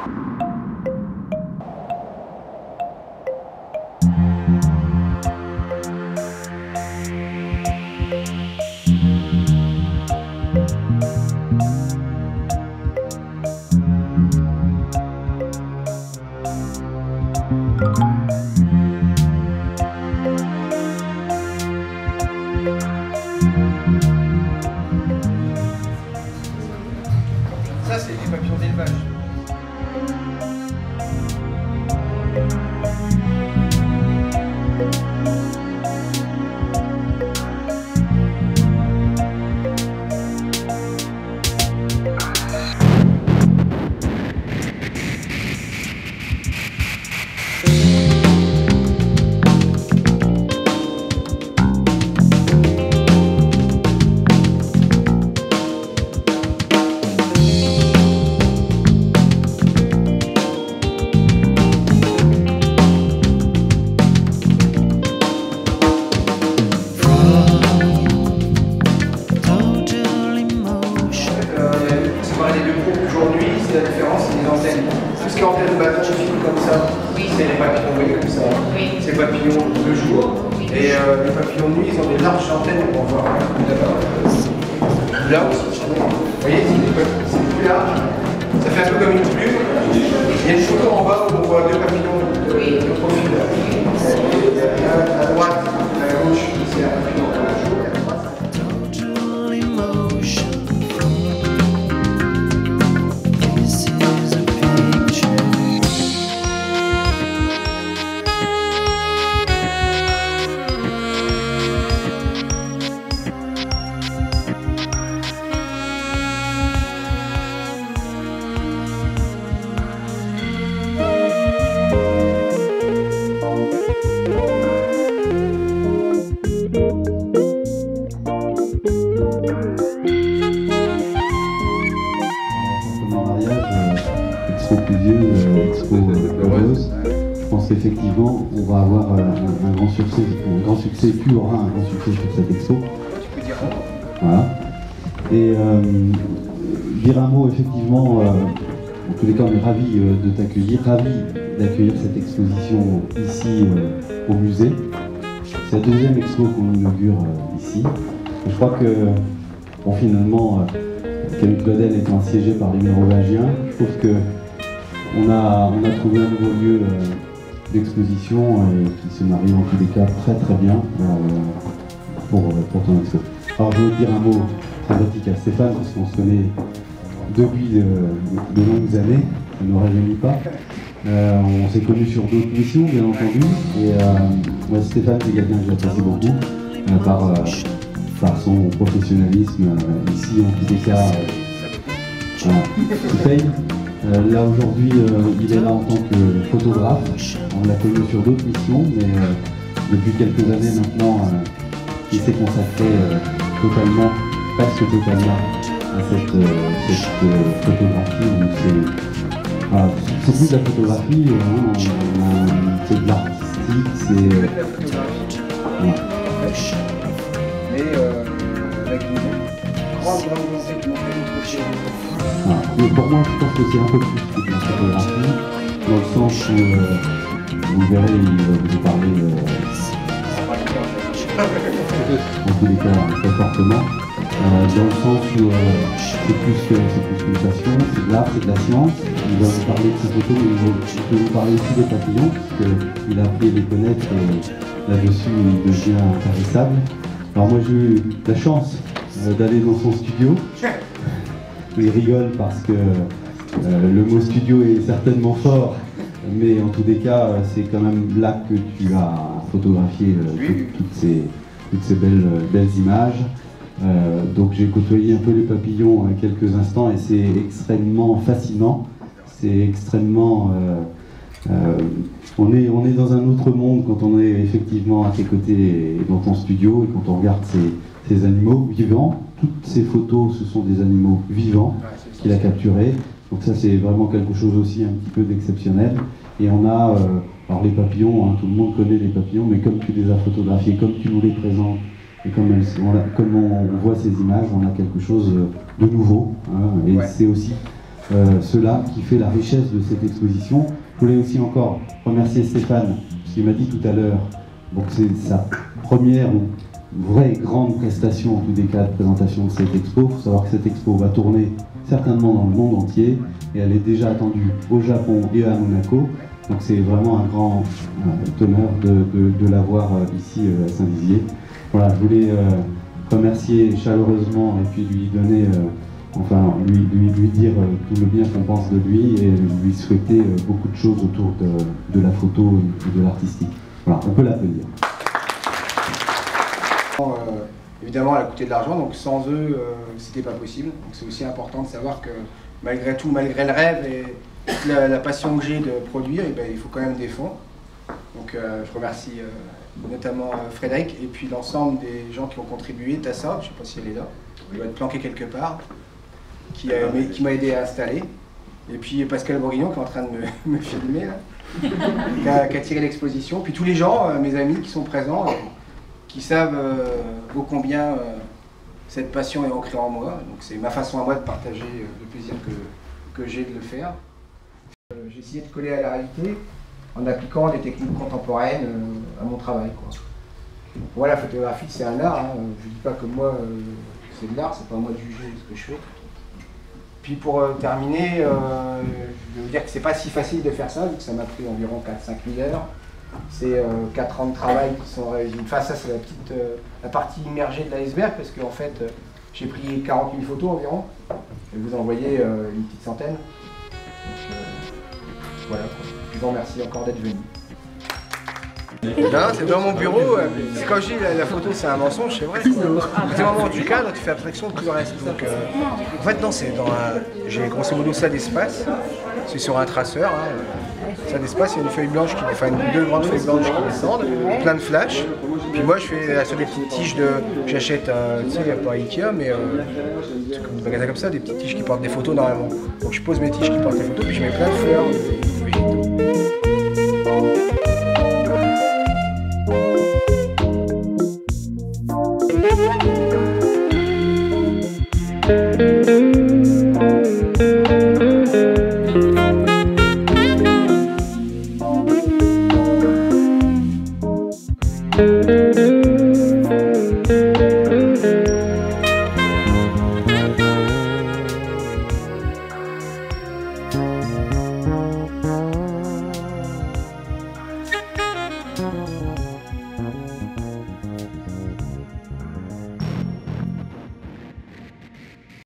Ça, c'est des papillons d'élevage. Aujourd'hui, c'est la différence, c'est les antennes. Tout ce qui est antenne de bâton, filme comme ça, oui, c'est les papillons, vous voyez, comme ça. Oui. C'est les papillons de jour. Oui. Et les papillons de nuit, ils ont des larges antennes, on va voir là-bas. Là, vous voyez, c'est plus large. Ça fait un peu comme une plume. Il y a une photo en bas où on voit deux papillons de profil. Et à droite, à gauche, c'est un papillon de jour. Expo Pluvieuse, Expo Heureuse. Je pense qu'effectivement, on va avoir un grand succès, tu auras un grand succès sur cette expo. Voilà. Et dire un mot, effectivement, en tous les cas, on est ravis de t'accueillir, ravis d'accueillir cette exposition ici au musée. C'est la deuxième expo qu'on inaugure ici. Et je crois que, bon, finalement, Camille Claudel étant assiégé par les mérovingiens, je trouve que on a trouvé un nouveau lieu d'exposition qui se marie en tous les cas très très bien pour ton expo. Alors je veux dire un mot sympathique à Stéphane parce qu'on se connaît depuis de longues années, ça ne nous rajeunit pas. On s'est connus sur d'autres missions bien entendu et moi, Stéphane c'est quelqu'un que j'apprécie beaucoup par son professionnalisme ici en tous les cas il paye. Là aujourd'hui, il est là en tant que photographe. On l'a connu sur d'autres missions, mais depuis quelques années maintenant, il s'est consacré totalement, presque totalement, à cette photographie. C'est plus de la photographie, c'est de l'artistique, c'est... Mais avec une grande volonté de montrer notre chose. Mais pour moi, je pense que c'est un peu plus que de la photographie, dans le sens où, vous verrez, il va vous parler en tous les cas très fortement, dans le sens où c'est plus qu'une passion, c'est de l'art, c'est de la science. Il va vous parler de ses photos, mais il peut vous parler aussi des papillons, parce qu'il a appris à les connaître et là-dessus il devient intarissable. Alors moi j'ai eu la chance d'aller dans son studio. Il rigole parce que le mot studio est certainement fort, mais en tous les cas, c'est quand même là que tu as photographié toutes ces belles images. Donc j'ai côtoyé un peu les papillons quelques instants et c'est extrêmement fascinant. C'est extrêmement... on est dans un autre monde quand on est effectivement à tes côtés et dans ton studio et quand on regarde ces animaux vivants. Toutes ces photos, ce sont des animaux vivants qu'il a capturés. Donc ça, c'est vraiment quelque chose aussi un petit peu d'exceptionnel. Et on a, alors les papillons, tout le monde connaît les papillons, mais comme tu les as photographiés, comme tu nous les présentes, et comme on voit ces images, on a quelque chose de nouveau. Et c'est aussi cela qui fait la richesse de cette exposition. Je voulais aussi encore remercier Stéphane, parce qu'il m'a dit tout à l'heure que c'est sa première ou vraie grande prestation, en tous les cas, de présentation de cette expo. Il faut savoir que cette expo va tourner certainement dans le monde entier, et elle est déjà attendue au Japon et à Monaco. Donc c'est vraiment un grand honneur de l'avoir ici à Saint-Dizier. Voilà, je voulais remercier chaleureusement et puis lui donner, lui dire tout le bien qu'on pense de lui et lui souhaiter beaucoup de choses autour de la photo et de l'artistique. Voilà, on peut l'applaudir. Évidemment, elle a coûté de l'argent, donc sans eux, c'était pas possible. Donc c'est aussi important de savoir que malgré tout, malgré le rêve et la passion que j'ai de produire, et ben, il faut quand même des fonds. Donc je remercie notamment Frédéric et puis l'ensemble des gens qui ont contribué. Tassa, je ne sais pas si elle est là, elle doit être planquée quelque part, qui m'a aidé à installer. Et puis Pascal Bourguignon qui est en train de me filmer, là, qui a tiré l'exposition. Puis tous les gens, mes amis qui sont présents, qui savent ô combien cette passion est ancrée en moi. Donc c'est ma façon à moi de partager le plaisir que j'ai de le faire. J'ai essayé de coller à la réalité en appliquant des techniques contemporaines à mon travail, quoi. Donc, moi, la photographie, c'est un art. Hein. Je ne dis pas que moi, c'est de l'art, c'est pas à moi de juger ce que je fais. Puis pour terminer, je vais vous dire que c'est pas si facile de faire ça, vu que ça m'a pris environ 4-5 000 heures. C'est 4 ans de travail qui sont réussis. Enfin, ça, c'est la partie immergée de l'iceberg, parce qu'en fait, j'ai pris 40 000 photos environ, et vous en voyez une petite centaine. Donc, voilà. Je vous remercie encore d'être venu. C'est dans mon bureau. Quand je dis la photo c'est un mensonge, c'est vrai. À un moment du cadre, tu fais abstraction de tout le reste. Donc, en fait, non, c'est dans j'ai grosso modo ça d'espace. C'est sur un traceur. Hein. Ça d'espace, il y a une feuille blanche, deux grandes feuilles blanches qui descendent, plein de flash. Puis moi, je fais sur des petites tiges de. J'achète, tu sais, pas Ikea, mais des magasins comme ça, des petites tiges qui portent des photos normalement. Donc je pose mes tiges qui portent des photos, puis je mets plein de fleurs, végétaux.